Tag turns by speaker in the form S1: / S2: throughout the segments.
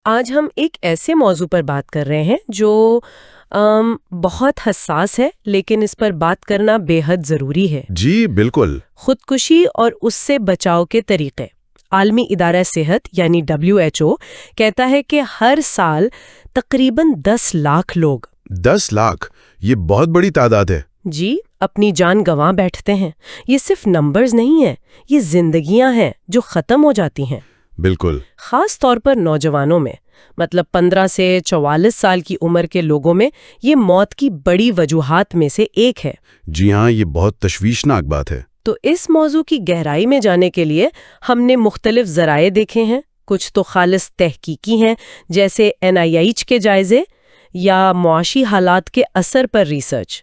S1: آج ہم ایک ایسے موضوع پر بات کر رہے ہیں جو بہت حساس ہے، لیکن اس پر بات کرنا بے حد ضروری ہے۔
S2: جی بالکل۔
S1: خودکشی اور اس سے بچاؤ کے طریقے۔ عالمی ادارہ صحت یعنی WHO کہتا ہے کہ ہر سال تقریباً 10 لاکھ لوگ
S2: 10 لاکھ، یہ بہت بڑی تعداد ہے۔
S1: جی اپنی جان گنوا بیٹھتے ہیں۔ یہ صرف نمبرز نہیں ہیں، یہ زندگیاں ہیں جو ختم ہو جاتی ہیں۔
S2: بالکل۔
S1: خاص طور پر نوجوانوں میں، مطلب 15 سے 44 سال کی عمر کے لوگوں میں یہ موت کی بڑی وجوہات میں سے ایک ہے۔
S2: جی ہاں، یہ بہت تشویشناک بات ہے۔
S1: تو اس موضوع کی گہرائی میں جانے کے لیے ہم نے مختلف ذرائع دیکھے ہیں۔ کچھ تو خالص تحقیقی ہیں، جیسے NIH کے جائزے یا معاشی حالات کے اثر پر ریسرچ،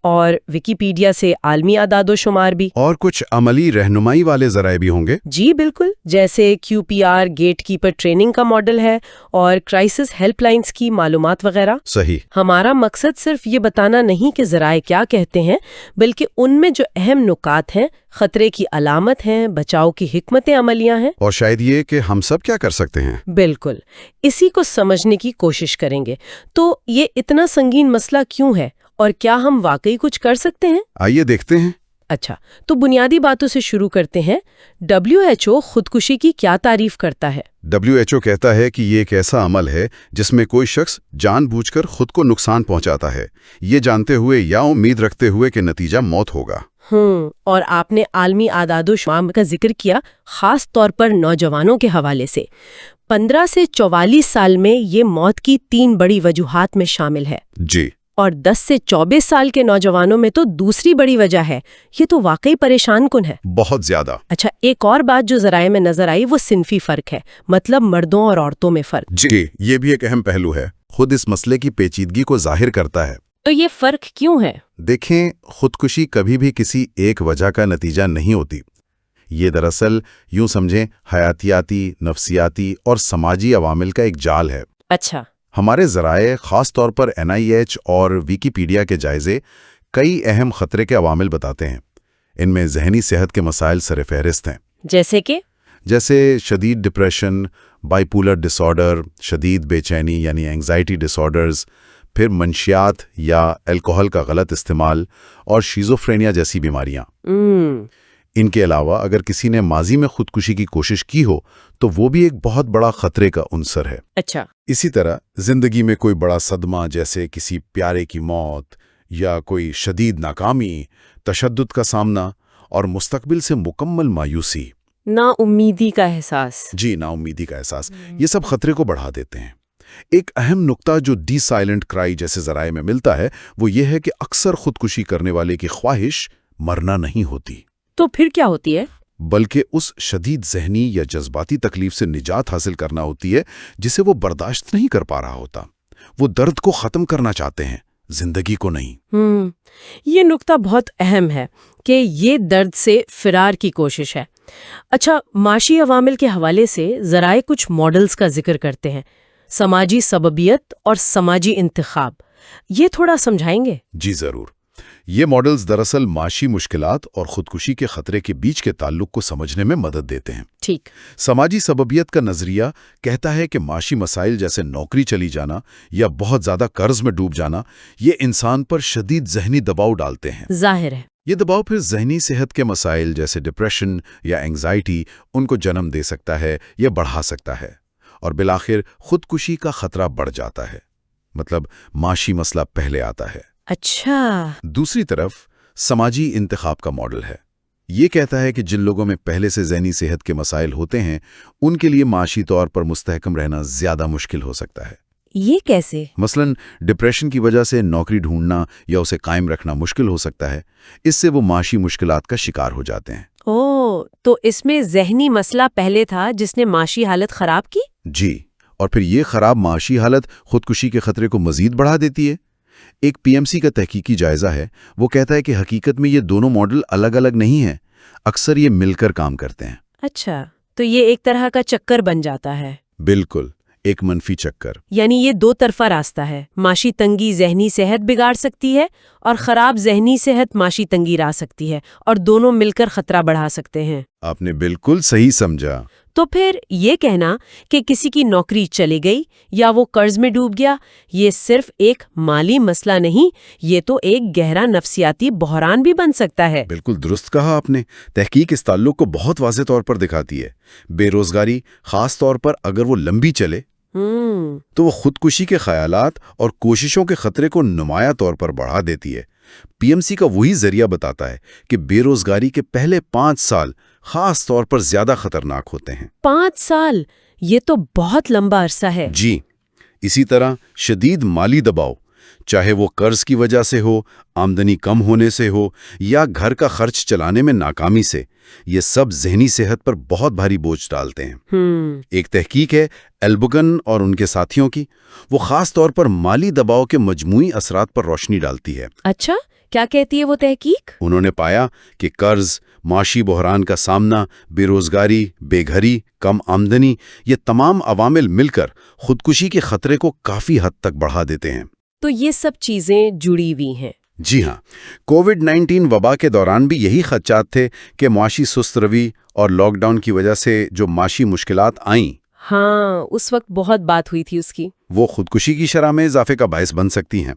S1: اور ویکیپیڈیا سے عالمی اعداد و شمار بھی۔
S2: اور کچھ عملی رہنمائی والے ذرائع بھی ہوں گے۔
S1: جی بالکل، جیسے QPR گیٹ کیپر ٹریننگ کا ماڈل ہے اور کرائسس ہیلپ لائنز کی معلومات وغیرہ۔
S2: صحیح۔
S1: ہمارا مقصد صرف یہ بتانا نہیں کہ ذرائع کیا کہتے ہیں، بلکہ ان میں جو اہم نکات ہیں، خطرے کی علامت ہیں، بچاؤ کی حکمت عملیاں ہیں،
S2: اور شاید یہ کہ ہم سب کیا کر سکتے ہیں۔
S1: بالکل اسی کو سمجھنے کی کوشش کریں گے۔ تو یہ اتنا سنگین مسئلہ کیوں ہے اور کیا ہم واقعی کچھ کر سکتے ہیں؟
S2: آئیے دیکھتے ہیں۔
S1: اچھا، تو بنیادی باتوں سے شروع کرتے ہیں۔ WHO خودکشی کی کیا تعریف کرتا ہے؟
S2: WHO کہتا ہے کہ یہ ایک ایسا عمل ہے جس میں کوئی شخص جان بوجھ کر خود کو نقصان پہنچاتا ہے، یہ جانتے ہوئے یا امید رکھتے ہوئے کہ نتیجہ موت ہوگا۔
S1: اور آپ نے عالمی اعداد و شمار کا ذکر کیا، خاص طور پر نوجوانوں کے حوالے سے۔ 15 سے 44 سال میں یہ موت کی 3 بڑی وجوہات میں شامل ہے۔
S2: جی۔
S1: اور 10 سے 24 سال کے نوجوانوں میں تو دوسری بڑی وجہ ہے۔ یہ تو واقعی پریشان کن ہے۔
S2: بہت زیادہ۔
S1: اچھا، ایک اور بات جو ذرائع میں نظر آئی وہ صنفی فرق ہے، مطلب مردوں اور عورتوں میں فرق۔
S2: جی، یہ بھی ایک اہم پہلو ہے، خود اس مسئلے کی پیچیدگی کو ظاہر کرتا ہے۔
S1: تو یہ فرق کیوں ہے؟
S2: دیکھیں، خودکشی کبھی بھی کسی ایک وجہ کا نتیجہ نہیں ہوتی۔ یہ دراصل یوں سمجھیں حیاتیاتی، نفسیاتی اور سماجی عوامل کا ایک جال ہے۔
S1: اچھا۔
S2: ہمارے ذرائع، خاص طور پر NIH اور ویکیپیڈیا کے جائزے، کئی اہم خطرے کے عوامل بتاتے ہیں۔ ان میں ذہنی صحت کے مسائل سر فہرست ہیں، جیسے شدید ڈپریشن، بائیپولر ڈس آرڈر، شدید بے چینی یعنی اینگزائٹی ڈس آرڈرز، پھر منشیات یا الکوہل کا غلط استعمال اور شیزوفرینیا جیسی بیماریاں۔ ان کے علاوہ اگر کسی نے ماضی میں خودکشی کی کوشش کی ہو تو وہ بھی ایک بہت بڑا خطرے کا عنصر ہے۔
S1: اچھا۔
S2: اسی طرح زندگی میں کوئی بڑا صدمہ جیسے کسی پیارے کی موت یا کوئی شدید ناکامی، تشدد کا سامنا اور مستقبل سے مکمل مایوسی،
S1: نا امیدی کا احساس۔
S2: جی، نا امیدی کا احساس، یہ سب خطرے کو بڑھا دیتے ہیں۔ ایک اہم نقطہ جو ڈی سائلنٹ کرائی جیسے ذرائع میں ملتا ہے وہ یہ ہے کہ اکثر خودکشی کرنے والے کی خواہش مرنا نہیں ہوتی۔
S1: تو پھر کیا ہوتی ہے؟
S2: بلکہ اس شدید ذہنی یا جذباتی تکلیف سے نجات حاصل کرنا ہوتی ہے جسے وہ برداشت نہیں کر پا رہا ہوتا۔ وہ درد کو ختم کرنا چاہتے ہیں، زندگی کو نہیں۔
S1: یہ نقطہ بہت اہم ہے کہ یہ درد سے فرار کی کوشش ہے۔ اچھا، معاشی عوامل کے حوالے سے ذرائع کچھ ماڈلز کا ذکر کرتے ہیں، سماجی سببیت اور سماجی انتخاب۔ یہ تھوڑا سمجھائیں گے؟
S2: جی ضرور۔ یہ ماڈلز دراصل معاشی مشکلات اور خودکشی کے خطرے کے بیچ کے تعلق کو سمجھنے میں مدد دیتے ہیں۔
S1: ٹھیک۔
S2: سماجی سببیت کا نظریہ کہتا ہے کہ معاشی مسائل جیسے نوکری چلی جانا یا بہت زیادہ قرض میں ڈوب جانا، یہ انسان پر شدید ذہنی دباؤ ڈالتے ہیں۔
S1: ظاہر ہے۔
S2: یہ دباؤ پھر ذہنی صحت کے مسائل جیسے ڈپریشن یا اینگزائٹی ان کو جنم دے سکتا ہے یا بڑھا سکتا ہے، اور بالآخر خودکشی کا خطرہ بڑھ جاتا ہے، مطلب معاشی مسئلہ پہلے آتا ہے۔
S1: اچھا۔
S2: دوسری طرف سماجی انتخاب کا ماڈل ہے۔ یہ کہتا ہے کہ جن لوگوں میں پہلے سے ذہنی صحت کے مسائل ہوتے ہیں ان کے لیے معاشی طور پر مستحکم رہنا زیادہ مشکل ہو سکتا ہے۔
S1: یہ کیسے؟
S2: مثلاً ڈپریشن کی وجہ سے نوکری ڈھونڈنا یا اسے قائم رکھنا مشکل ہو سکتا ہے، اس سے وہ معاشی مشکلات کا شکار ہو جاتے ہیں۔
S1: تو اس میں ذہنی مسئلہ پہلے تھا جس نے معاشی حالت خراب کی؟
S2: جی، اور پھر یہ خراب معاشی حالت خودکشی کے خطرے کو مزید بڑھا دیتی ہے۔ ایک PMC کا تحقیقی جائزہ ہے، وہ کہتا ہے کہ حقیقت میں یہ دونوں ماڈل الگ الگ نہیں ہیں، اکثر یہ مل کر کام کرتے ہیں۔
S1: اچھا، تو یہ ایک طرح کا چکر بن جاتا ہے۔
S2: بالکل، ایک منفی چکر۔
S1: یعنی یہ دو طرفہ راستہ ہے، معاشی تنگی ذہنی صحت بگاڑ سکتی ہے اور خراب ذہنی صحت معاشی تنگی لا سکتی ہے، اور دونوں مل کر خطرہ بڑھا سکتے ہیں۔
S2: آپ نے بالکل صحیح سمجھا۔
S1: تو پھر یہ کہنا کہ کسی کی نوکری چلی گئی یا وہ قرض میں ڈوب گیا، یہ صرف ایک مالی مسئلہ نہیں، یہ تو ایک گہرا نفسیاتی بحران بھی بن سکتا ہے۔
S2: بالکل درست کہا آپ نے۔ تحقیق اس تعلق کو بہت واضح طور پر دکھاتی ہے۔ بے روزگاری خاص طور پر اگر وہ لمبی چلے تو وہ خودکشی کے خیالات اور کوششوں کے خطرے کو نمایاں طور پر بڑھا دیتی ہے۔ پی ایم سی کا وہی ذریعہ بتاتا ہے کہ بے روزگاری کے پہلے 5 سال خاص طور پر زیادہ خطرناک ہوتے ہیں۔
S1: 5 سال، یہ تو بہت لمبا عرصہ ہے۔
S2: جی، اسی طرح شدید مالی دباؤ، چاہے وہ قرض کی وجہ سے ہو، آمدنی کم ہونے سے ہو یا گھر کا خرچ چلانے میں ناکامی سے، یہ سب ذہنی صحت پر بہت بھاری بوجھ ڈالتے ہیں۔ ایک تحقیق ہے ایلبگن اور ان کے ساتھیوں کی، وہ خاص طور پر مالی دباؤ کے مجموعی اثرات پر روشنی ڈالتی ہے۔
S1: اچھا، کیا کہتی ہے وہ تحقیق؟
S2: انہوں نے پایا کہ قرض، معاشی بحران کا سامنا، بے روزگاری، بے گھری، کم آمدنی، یہ تمام عوامل مل کر خودکشی کے خطرے کو کافی حد تک بڑھا دیتے ہیں۔
S1: تو یہ سب چیزیں جڑی ہوئی ہیں۔
S2: جی ہاں، کووڈ-19 وبا کے دوران بھی یہی خدشات تھے کہ معاشی سست روی اور لاک ڈاؤن کی وجہ سے جو معاشی مشکلات آئیں،
S1: ہاں، اس وقت بہت بات ہوئی تھی اس کی،
S2: وہ خودکشی کی شرح میں اضافے کا باعث بن سکتی ہیں۔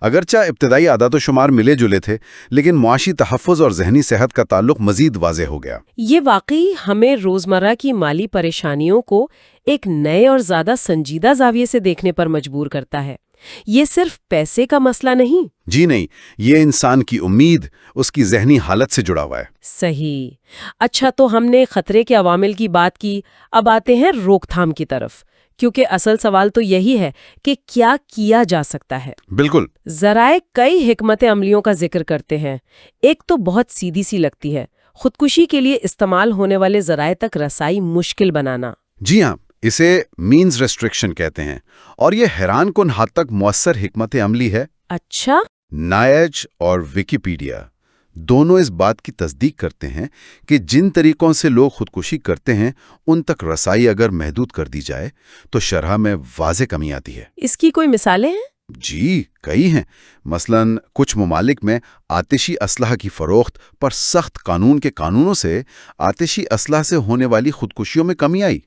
S2: اگرچہ ابتدائی اعداد و شمار ملے جلے تھے، لیکن معاشی تحفظ اور ذہنی صحت کا تعلق مزید واضح ہو گیا۔
S1: یہ واقعی ہمیں روزمرہ کی مالی پریشانیوں کو ایک نئے اور زیادہ سنجیدہ زاویے سے دیکھنے پر مجبور کرتا ہے۔ یہ صرف پیسے کا مسئلہ نہیں۔
S2: جی نہیں، یہ انسان کی امید، اس کی ذہنی حالت سے جڑا ہوا ہے۔
S1: صحیح۔ اچھا، تو ہم نے خطرے کے عوامل کی بات کی، اب آتے ہیں روک تھام کی طرف، کیونکہ اصل سوال تو یہی ہے کہ کیا کیا جا سکتا ہے۔
S2: بالکل۔
S1: ذرائع کئی حکمت عملیوں کا ذکر کرتے ہیں۔ ایک تو بہت سیدھی سی لگتی ہے، خودکشی کے لیے استعمال ہونے والے ذرائع تک رسائی مشکل بنانا۔
S2: جی ہاں، اسے مینز ریسٹرکشن کہتے ہیں، اور یہ حیران کن حد تک مؤثر حکمت عملی ہے۔
S1: اچھا۔
S2: نائج اور ویکیپیڈیا دونوں اس بات کی تصدیق کرتے ہیں کہ جن طریقوں سے لوگ خودکشی کرتے ہیں ان تک رسائی اگر محدود کر دی جائے تو شرح میں واضح کمی آتی ہے۔
S1: اس کی کوئی مثالیں ہیں؟
S2: جی، کئی ہیں۔ مثلاً کچھ ممالک میں آتشی اسلحہ کی فروخت پر سخت قانون کے قانونوں سے آتشی اسلحہ سے ہونے والی خودکشیوں میں کمی آئی۔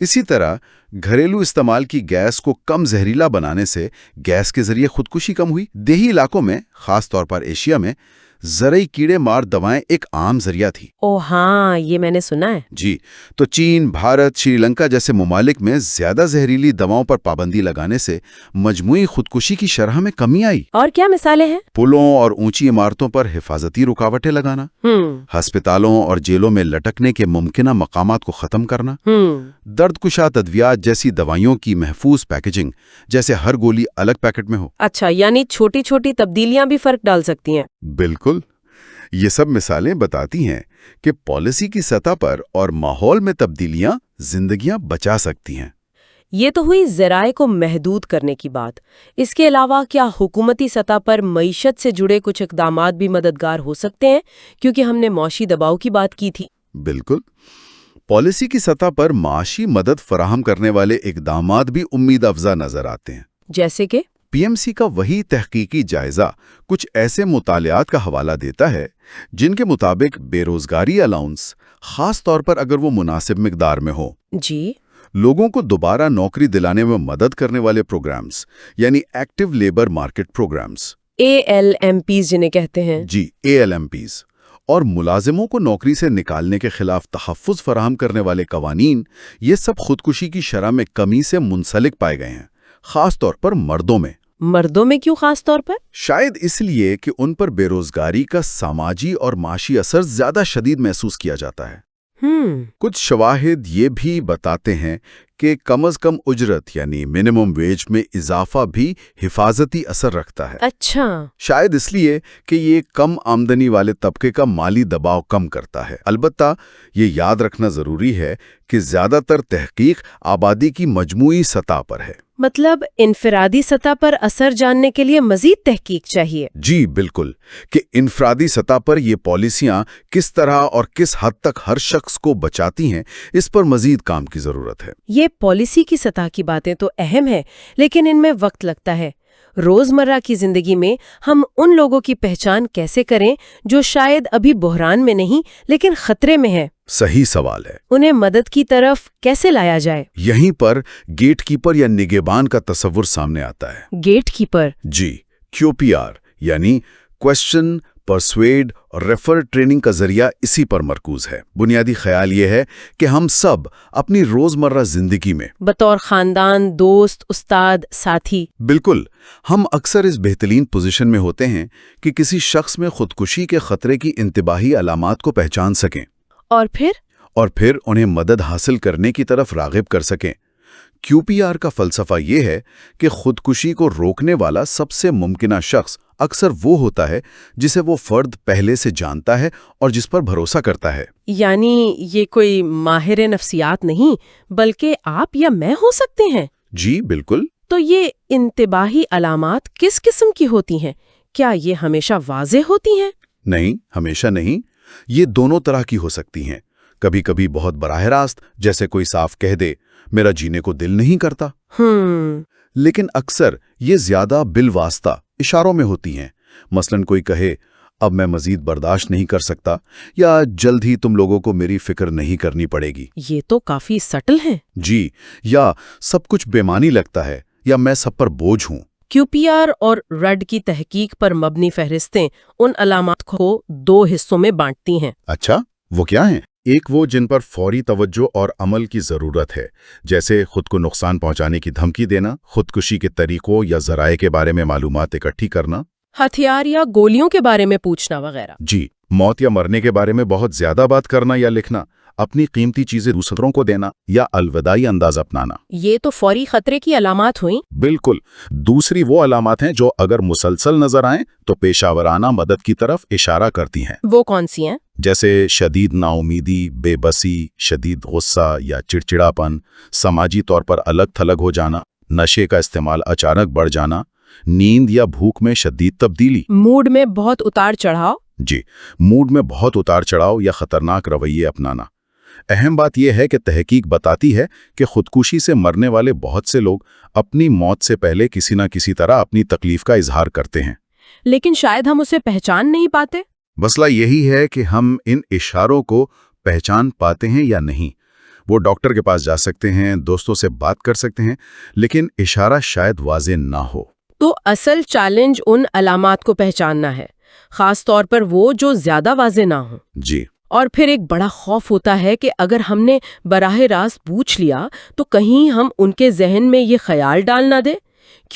S2: اسی طرح گھریلو استعمال کی گیس کو کم زہریلا بنانے سے گیس کے ذریعے خودکشی کم ہوئی۔ دیہی علاقوں میں، خاص طور پر ایشیا میں، زرعی کیڑے مار دوائیں ایک عام ذریعہ تھی۔
S1: او ہاں، یہ میں نے سنا ہے۔
S2: جی، تو چین، بھارت، شری لنکا جیسے ممالک میں زیادہ زہریلی دواؤں پر پابندی لگانے سے مجموعی خودکشی کی شرح میں کمی آئی۔
S1: اور کیا مثالیں ہیں؟
S2: پلوں اور اونچی عمارتوں پر حفاظتی رکاوٹیں لگانا، ہسپتالوں اور جیلوں میں لٹکنے کے ممکنہ مقامات کو ختم کرنا، درد کشا تدویات جیسی دوائیوں کی محفوظ پیکیجنگ، جیسے ہر گولی الگ پیکٹ میں ہو۔
S1: اچھا، یعنی چھوٹی چھوٹی تبدیلیاں بھی فرق ڈال سکتی ہیں۔
S2: بالکل، یہ سب مثالیں بتاتی ہیں کہ پالیسی کی سطح پر اور ماحول میں تبدیلیاں زندگیاں بچا سکتی ہیں۔
S1: یہ تو ہوئی ذرائع کو محدود کرنے کی بات۔ اس کے علاوہ کیا حکومتی سطح پر معیشت سے جڑے کچھ اقدامات بھی مددگار ہو سکتے ہیں؟ کیونکہ ہم نے معاشی دباؤ کی بات کی تھی۔
S2: بالکل، پالیسی کی سطح پر معاشی مدد فراہم کرنے والے اقدامات بھی امید افزا نظر آتے ہیں۔
S1: جیسے کہ
S2: پی ایم سی کا وہی تحقیقی جائزہ کچھ ایسے مطالعات کا حوالہ دیتا ہے جن کے مطابق بے روزگاری الاؤنس، خاص طور پر اگر وہ مناسب مقدار میں ہو،
S1: جی،
S2: لوگوں کو دوبارہ نوکری دلانے میں مدد کرنے والے پروگرامز، یعنی active labour market programmes,
S1: ALMPs جنہیں کہتے ہیں۔
S2: جی، ALMPs، اور ملازموں کو نوکری سے نکالنے کے خلاف تحفظ فراہم کرنے والے قوانین، یہ سب خودکشی کی شرح میں کمی سے منسلک پائے گئے ہیں، خاص طور پر مردوں میں۔
S1: مردوں میں کیوں خاص طور پر؟
S2: شاید اس لیے کہ ان پر بے روزگاری کا سماجی اور معاشی اثر زیادہ شدید محسوس کیا جاتا ہے۔ کچھ شواہد یہ بھی بتاتے ہیں کہ کم از کم اجرت یعنی منیمم ویج میں اضافہ بھی حفاظتی اثر رکھتا ہے۔
S1: اچھا،
S2: شاید اس لیے کہ یہ کم آمدنی والے طبقے کا مالی دباؤ کم کرتا ہے۔ البتہ یہ یاد رکھنا ضروری ہے کہ زیادہ تر تحقیق آبادی کی مجموعی سطح پر ہے۔
S1: مطلب انفرادی سطح پر اثر جاننے کے لیے مزید تحقیق چاہیے۔
S2: جی بالکل، کہ انفرادی سطح پر یہ پالیسیاں کس طرح اور کس حد تک ہر شخص کو بچاتی ہیں، اس پر مزید کام کی ضرورت ہے۔
S1: یہ پالیسی کی سطح کی باتیں تو اہم ہیں، لیکن ان میں وقت لگتا ہے۔ روزمرہ کی زندگی میں ہم ان لوگوں کی پہچان کیسے کریں جو شاید ابھی بحران میں نہیں لیکن خطرے میں ہیں؟
S2: صحیح سوال ہے۔
S1: انہیں مدد کی طرف کیسے لایا جائے؟
S2: یہیں پر گیٹ کیپر یا نگہبان کا تصور سامنے آتا ہے۔
S1: Gatekeeper?
S2: جی، QPR یعنی کویسچن، پرسویڈ اور ریفر ٹریننگ کا ذریعہ اسی پر مرکوز ہے۔ بنیادی خیال یہ ہے کہ ہم سب اپنی روزمرہ زندگی میں
S1: بطور خاندان، دوست، استاد، ساتھی،
S2: بالکل، ہم اکثر اس بہترین پوزیشن میں ہوتے ہیں کہ کسی شخص میں خودکشی کے خطرے کی انتباہی علامات کو پہچان سکیں
S1: اور پھر
S2: انہیں مدد حاصل کرنے کی طرف راغب کر سکیں۔ QPR کا فلسفہ یہ ہے کہ خودکشی کو روکنے والا سب سے ممکنہ شخص اکثر وہ ہوتا ہے جسے وہ فرد پہلے سے جانتا ہے اور جس پر بھروسہ کرتا ہے۔
S1: یعنی یہ کوئی ماہر نفسیات نہیں بلکہ آپ یا میں ہو سکتے ہیں؟
S2: جی بالکل۔
S1: تو یہ انتباہی علامات کس قسم کی ہوتی ہیں؟ کیا یہ ہمیشہ واضح ہوتی ہیں؟
S2: نہیں، ہمیشہ نہیں۔ یہ دونوں طرح کی ہو سکتی ہیں۔ کبھی کبھی بہت براہ راست، جیسے کوئی صاف کہہ دے میرا جینے کو دل نہیں کرتا۔ لیکن اکثر یہ زیادہ بالواسطہ اشاروں میں ہوتی ہیں۔ مثلا کوئی کہے اب میں مزید برداشت نہیں کر سکتا، یا جلد ہی تم لوگوں کو میری فکر نہیں کرنی پڑے گی۔
S1: یہ تو کافی سٹل ہے۔
S2: جی، یا سب کچھ بے معنی لگتا ہے، یا میں سب پر بوجھ ہوں۔
S1: QPR اور رڈ کی تحقیق پر مبنی فہرستیں ان علامات کو دو حصوں میں بانٹتی ہیں۔
S2: اچھا، وہ کیا ہیں؟ ایک وہ جن پر فوری توجہ اور عمل کی ضرورت ہے، جیسے خود کو نقصان پہنچانے کی دھمکی دینا، خودکشی کے طریقوں یا ذرائع کے بارے میں معلومات اکٹھی کرنا،
S1: ہتھیار یا گولیوں کے بارے میں پوچھنا وغیرہ۔
S2: جی، موت یا مرنے کے بارے میں بہت زیادہ بات کرنا یا لکھنا، اپنی قیمتی چیزیں دوسروں کو دینا یا الوداعی انداز اپنانا۔
S1: یہ تو فوری خطرے کی علامات ہوئیں۔
S2: بالکل۔ دوسری وہ علامات ہیں جو اگر مسلسل نظر آئیں تو پیشہ ورانہ مدد کی طرف اشارہ کرتی ہیں۔
S1: وہ کون سی ہیں؟
S2: جیسے شدید نا امیدی، بے بسی، شدید غصہ یا چڑچڑاپن، سماجی طور پر الگ تھلگ ہو جانا، نشے کا استعمال اچانک بڑھ جانا، نیند یا بھوک میں شدید تبدیلی،
S1: موڈ میں بہت اتار چڑھاؤ۔
S2: جی، موڈ میں بہت اتار چڑھاؤ یا خطرناک رویے اپنانا۔ اہم بات یہ ہے کہ تحقیق بتاتی ہے کہ خودکشی سے مرنے والے بہت سے لوگ اپنی موت سے پہلے کسی نہ کسی طرح اپنی تکلیف کا اظہار کرتے ہیں،
S1: لیکن شاید ہم اسے پہچان نہیں پاتے۔
S2: مسئلہ یہی ہے کہ ہم ان اشاروں کو پہچان پاتے ہیں یا نہیں۔ وہ ڈاکٹر کے پاس جا سکتے ہیں، دوستوں سے بات کر سکتے ہیں، لیکن اشارہ شاید واضح نہ ہو۔
S1: تو اصل چیلنج ان علامات کو پہچاننا ہے، خاص طور پر وہ جو زیادہ واضح نہ ہوں۔
S2: جی،
S1: اور پھر ایک بڑا خوف ہوتا ہے کہ اگر ہم نے براہ راست پوچھ لیا تو کہیں ہم ان کے ذہن میں یہ خیال ڈال نہ دیں۔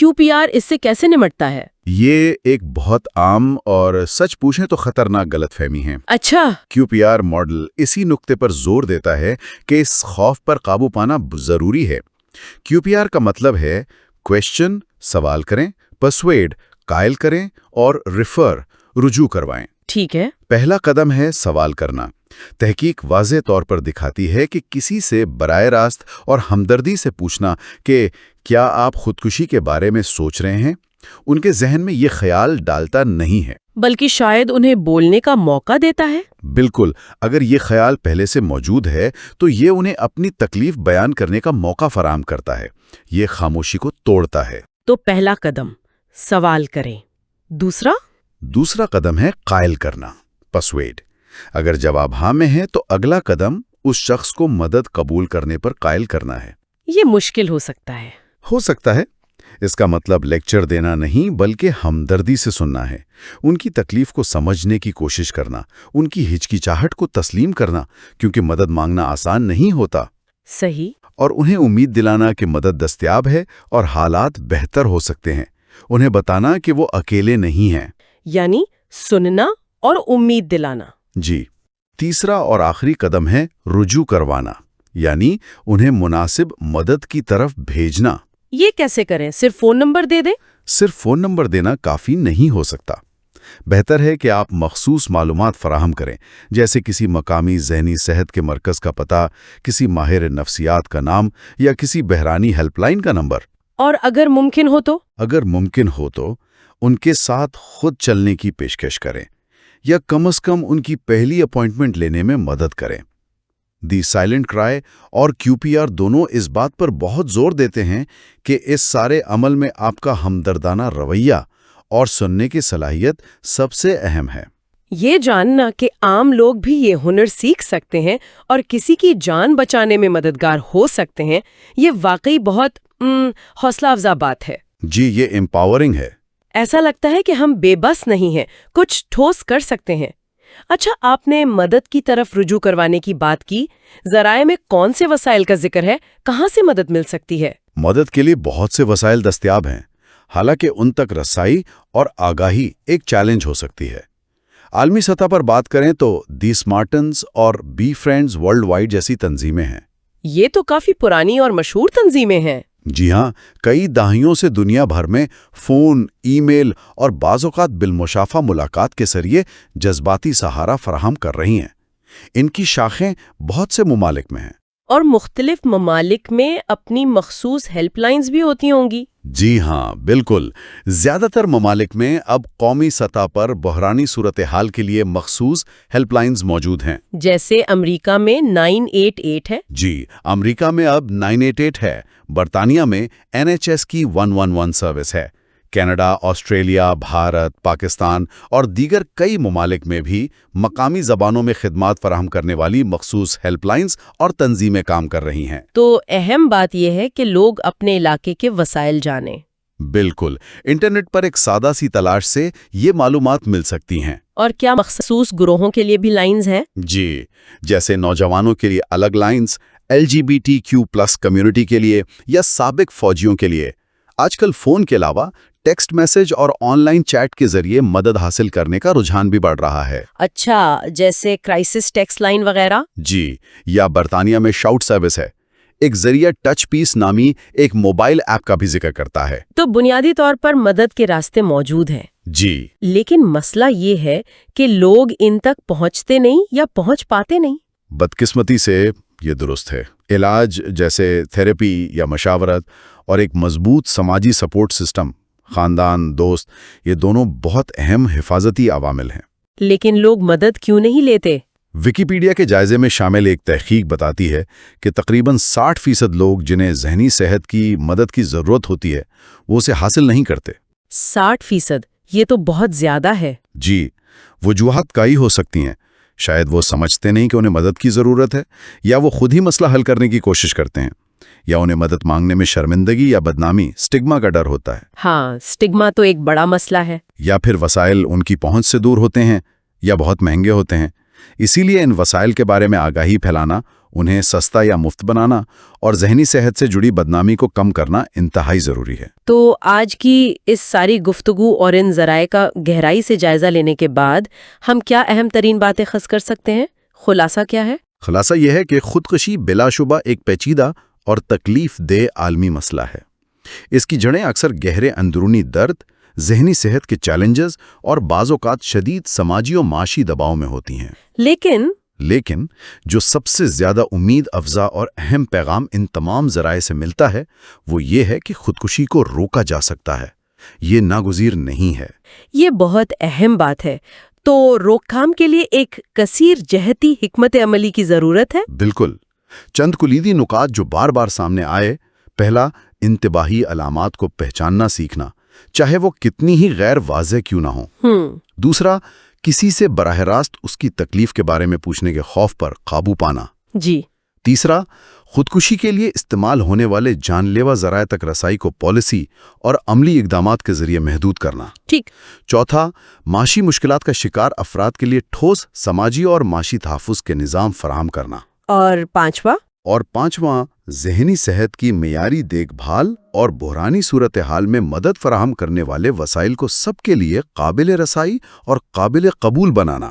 S1: QPR اس سے کیسے نمٹتا ہے؟
S2: یہ ایک بہت عام اور سچ پوچھیں تو خطرناک غلط فہمی ہے۔
S1: اچھا۔
S2: QPR ماڈل اسی نقطے پر زور دیتا ہے کہ اس خوف پر قابو پانا ضروری ہے۔ QPR کا مطلب ہے کویسچن، سوال کریں، پرسویڈ، قائل کریں، اور ریفر، رجوع کروائیں۔
S1: ٹھیک ہے۔
S2: پہلا قدم ہے سوال کرنا۔ تحقیق واضح طور پر دکھاتی ہے کہ کسی سے براہ راست اور ہمدردی سے پوچھنا کہ کیا آپ خودکشی کے بارے میں سوچ رہے ہیں، ان کے ذہن میں یہ خیال ڈالتا نہیں ہے،
S1: بلکہ شاید انہیں بولنے کا موقع دیتا ہے۔
S2: بالکل۔ اگر یہ خیال پہلے سے موجود ہے تو یہ انہیں اپنی تکلیف بیان کرنے کا موقع فراہم کرتا ہے، یہ خاموشی کو توڑتا ہے۔
S1: تو پہلا قدم سوال کریں۔ دوسرا
S2: قدم ہے قائل کرنا، پرسویڈ۔ اگر جواب ہاں میں ہے تو اگلا قدم اس شخص کو مدد قبول کرنے پر قائل کرنا ہے۔
S1: یہ مشکل ہو سکتا ہے۔
S2: اس کا مطلب لیکچر دینا نہیں بلکہ ہمدردی سے سننا ہے، ان کی تکلیف کو سمجھنے کی کوشش کرنا، ان کی ہچکچاہٹ کو تسلیم کرنا، کیونکہ مدد مانگنا آسان نہیں ہوتا۔
S1: صحیح۔
S2: اور انہیں امید دلانا کہ مدد دستیاب ہے اور حالات بہتر ہو سکتے ہیں، انہیں بتانا کہ وہ اکیلے نہیں ہیں۔
S1: یعنی سننا اور امید دلانا۔
S2: جی۔ تیسرا اور آخری قدم ہے رجوع کروانا، یعنی انہیں مناسب مدد کی طرف بھیجنا۔
S1: یہ کیسے کریں؟ صرف فون نمبر دے دیں؟
S2: صرف فون نمبر دینا کافی نہیں ہو سکتا۔ بہتر ہے کہ آپ مخصوص معلومات فراہم کریں، جیسے کسی مقامی ذہنی صحت کے مرکز کا پتہ، کسی ماہر نفسیات کا نام، یا کسی بحرانی ہیلپ لائن کا نمبر۔
S1: اور اگر ممکن ہو تو ان کے ساتھ خود چلنے کی پیشکش کریں، یا کم از کم ان کی پہلی اپائنٹمنٹ لینے میں مدد کریں۔
S2: دی سائلنٹ کرائے اور QPR دونوں اس بات پر بہت زور دیتے ہیں کہ اس سارے عمل میں آپ کا ہمدردانہ رویہ اور سننے کی صلاحیت سب سے اہم ہے۔
S1: یہ جاننا کہ عام لوگ بھی یہ ہنر سیکھ سکتے ہیں اور کسی کی جان بچانے میں مددگار ہو سکتے ہیں، یہ واقعی بہت حوصلہ افزا بات ہے۔
S2: جی، یہ امپاورنگ ہے۔
S1: ایسا لگتا ہے کہ ہم بے بس نہیں ہیں، کچھ ٹھوس کر سکتے ہیں۔ اچھا، آپ نے مدد کی طرف رجوع کروانے کی بات کی، ذرائع میں کون سے وسائل کا ذکر ہے؟ کہاں سے مدد مل سکتی ہے؟
S2: مدد کے لیے بہت سے وسائل دستیاب ہیں، حالانکہ ان تک رسائی اور آگاہی ایک چیلنج ہو سکتی ہے۔ عالمی سطح پر بات کریں تو دی اسمارٹنز اور بی فرینڈز ورلڈ وائڈ جیسی تنظیمیں ہیں۔
S1: یہ تو کافی پرانی اور مشہور تنظیمیں ہیں۔
S2: جی ہاں، کئی دہائیوں سے دنیا بھر میں فون، ای میل اور بعض اوقات بالمشافہ ملاقات کے ذریعے جذباتی سہارا فراہم کر رہی ہیں۔ ان کی شاخیں بہت سے ممالک میں ہیں۔
S1: اور مختلف ممالک میں اپنی مخصوص ہیلپ لائنز بھی ہوتی ہوں گی؟
S2: جی ہاں، بالکل۔ زیادہ تر ممالک میں اب قومی سطح پر بحرانی صورتحال کے لیے مخصوص ہیلپ لائنز موجود ہیں۔
S1: جیسے امریکہ میں 988 ہے۔
S2: جی، امریکہ میں اب 988 ہے، برطانیہ میں NHS کی 111 سروس ہے، کینیڈا، آسٹریلیا، بھارت، پاکستان اور دیگر کئی ممالک میں بھی مقامی زبانوں میں خدمات فراہم کرنے والی مخصوص ہیلپ لائنز اور تنظیمیں کام کر رہی ہیں۔
S1: تو اہم بات یہ ہے کہ لوگ اپنے علاقے کے وسائل جانیں۔
S2: بالکل، انٹرنیٹ پر ایک سادہ سی تلاش سے یہ معلومات مل سکتی ہیں۔
S1: اور کیا مخصوص گروہوں کے لیے بھی لائنز ہیں؟
S2: جی، جیسے نوجوانوں کے لیے الگ لائنز، LGBTQ+ کمیونٹی کے لیے یا سابق فوجیوں کے لیے۔ آج کل فون کے علاوہ ٹیکسٹ میسج اور آن لائن چیٹ کے ذریعے مدد حاصل کرنے کا رجحان بھی بڑھ رہا ہے۔
S1: اچھا، جیسے کرائسس ٹیکسٹ لائن وغیرہ؟
S2: جی، یا برطانیہ میں شاؤٹ سروس ہے، ایک ذریعہ ٹچ پیس نامی ایک موبائل ایپ کا بھی ذکر کرتا ہے۔
S1: تو بنیادی طور پر مدد کے راستے موجود ہیں۔
S2: جی،
S1: لیکن مسئلہ یہ ہے کہ لوگ ان تک پہنچتے نہیں یا پہنچ پاتے نہیں۔
S2: بدقسمتی سے یہ درست ہے۔ علاج جیسے تھیراپی یا مشاورت اور ایک مضبوط سماجی سپورٹ سسٹم، خاندان، دوست، یہ دونوں بہت اہم حفاظتی عوامل ہیں۔
S1: لیکن لوگ مدد کیوں نہیں لیتے؟
S2: ویکیپیڈیا کے جائزے میں شامل ایک تحقیق بتاتی ہے کہ تقریباً 60% لوگ جنہیں ذہنی صحت کی مدد کی ضرورت ہوتی ہے وہ اسے حاصل نہیں کرتے۔
S1: 60%؟ یہ تو بہت زیادہ ہے۔
S2: جی، وجوہات کئی ہو سکتی ہیں۔ شاید وہ سمجھتے نہیں کہ انہیں مدد کی ضرورت ہے، یا وہ خود ہی مسئلہ حل کرنے کی کوشش کرتے ہیں، یا انہیں مدد مانگنے میں شرمندگی یا بدنامی، سٹگما کا ڈر ہوتا ہے۔
S1: ہاں، سٹگما تو ایک بڑا مسئلہ ہے۔
S2: یا پھر وسائل ان کی پہنچ سے دور ہوتے ہیں یا بہت مہنگے ہوتے ہیں۔ اسی لیے ان وسائل کے بارے میں آگاہی پھیلانا، انہیں سستا یا مفت بنانا اور ذہنی صحت سے جڑی بدنامی کو کم کرنا انتہائی ضروری ہے۔
S1: تو آج کی اس ساری گفتگو اور ان ذرائع کا گہرائی سے جائزہ لینے کے بعد ہم کیا اہم ترین باتیں خاص کر سکتے ہیں؟ خلاصہ کیا ہے؟
S2: خلاصہ یہ ہے کہ خودکشی بلا شبہ ایک پیچیدہ اور تکلیف دہ عالمی مسئلہ ہے۔ اس کی جڑیں اکثر گہرے اندرونی درد، ذہنی صحت کے چیلنجز اور بعض اوقات شدید سماجی و معاشی دباؤ میں ہوتی ہیں۔ لیکن جو سب سے زیادہ امید افزا اور اہم پیغام ان تمام ذرائع سے ملتا ہے وہ یہ ہے کہ خودکشی کو روکا جا سکتا ہے، یہ ناگزیر نہیں ہے۔
S1: یہ بہت اہم بات ہے۔ تو روک تھام کے لیے ایک کثیر جہتی حکمت عملی کی ضرورت ہے؟
S2: بالکل۔ چند کلیدی نکات جو بار بار سامنے آئے: پہلا، انتباہی علامات کو پہچاننا سیکھنا، چاہے وہ کتنی ہی غیر واضح کیوں نہ ہوں۔ دوسرا، کسی سے براہ راست اس کی تکلیف کے بارے میں پوچھنے کے خوف پر قابو پانا۔
S1: جی۔
S2: تیسرا، خودکشی کے لیے استعمال ہونے والے جان لیوا ذرائع تک رسائی کو پالیسی اور عملی اقدامات کے ذریعے محدود کرنا۔
S1: ٹھیک۔
S2: چوتھا، معاشی مشکلات کا شکار افراد کے لیے ٹھوس سماجی اور معاشی تحفظ کے نظام فراہم کرنا۔
S1: اور پانچواں،
S2: ذہنی صحت کی معیاری دیکھ بھال اور بحرانی صورتحال میں مدد فراہم کرنے والے وسائل کو سب کے لیے قابل رسائی اور قابل قبول بنانا۔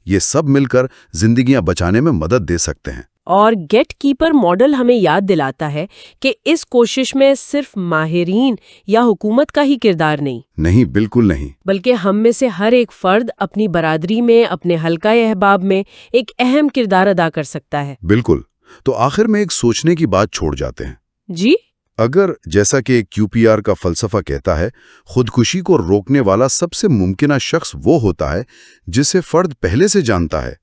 S2: یہ سب مل کر زندگیاں بچانے میں مدد دے سکتے ہیں۔
S1: اور گیٹ کیپر ماڈل ہمیں یاد دلاتا ہے کہ اس کوشش میں صرف ماہرین یا حکومت کا ہی کردار نہیں،
S2: بالکل نہیں،
S1: بلکہ ہم میں سے ہر ایک فرد اپنی برادری میں، اپنے حلقہ احباب میں ایک اہم کردار ادا کر سکتا ہے۔
S2: بالکل۔ تو آخر میں ایک سوچنے کی بات چھوڑ جاتے ہیں۔
S1: جی؟
S2: اگر جیسا کہ QPR کا فلسفہ کہتا ہے خودکشی کو روکنے والا سب سے ممکنہ شخص وہ ہوتا ہے جسے فرد پہلے سے جانتا ہے،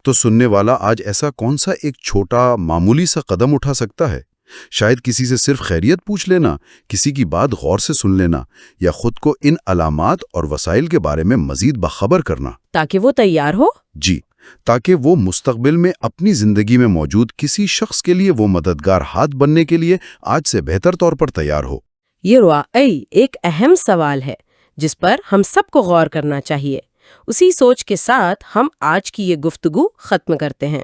S2: تو سننے والا آج ایسا کون سا ایک چھوٹا معمولی سا قدم اٹھا سکتا ہے؟ شاید کسی سے صرف خیریت پوچھ لینا، کسی کی بات غور سے سن لینا، یا خود کو ان علامات اور وسائل کے بارے میں مزید باخبر کرنا،
S1: تاکہ وہ تیار ہو؟
S2: جی، تاکہ وہ مستقبل میں اپنی زندگی میں موجود کسی شخص کے لیے وہ مددگار ہاتھ بننے کے لیے آج سے بہتر طور پر تیار ہو۔
S1: یہ واقعی ایک اہم سوال ہے جس پر ہم سب کو غور کرنا چاہیے۔ اسی سوچ کے ساتھ ہم آج کی یہ گفتگو ختم کرتے ہیں۔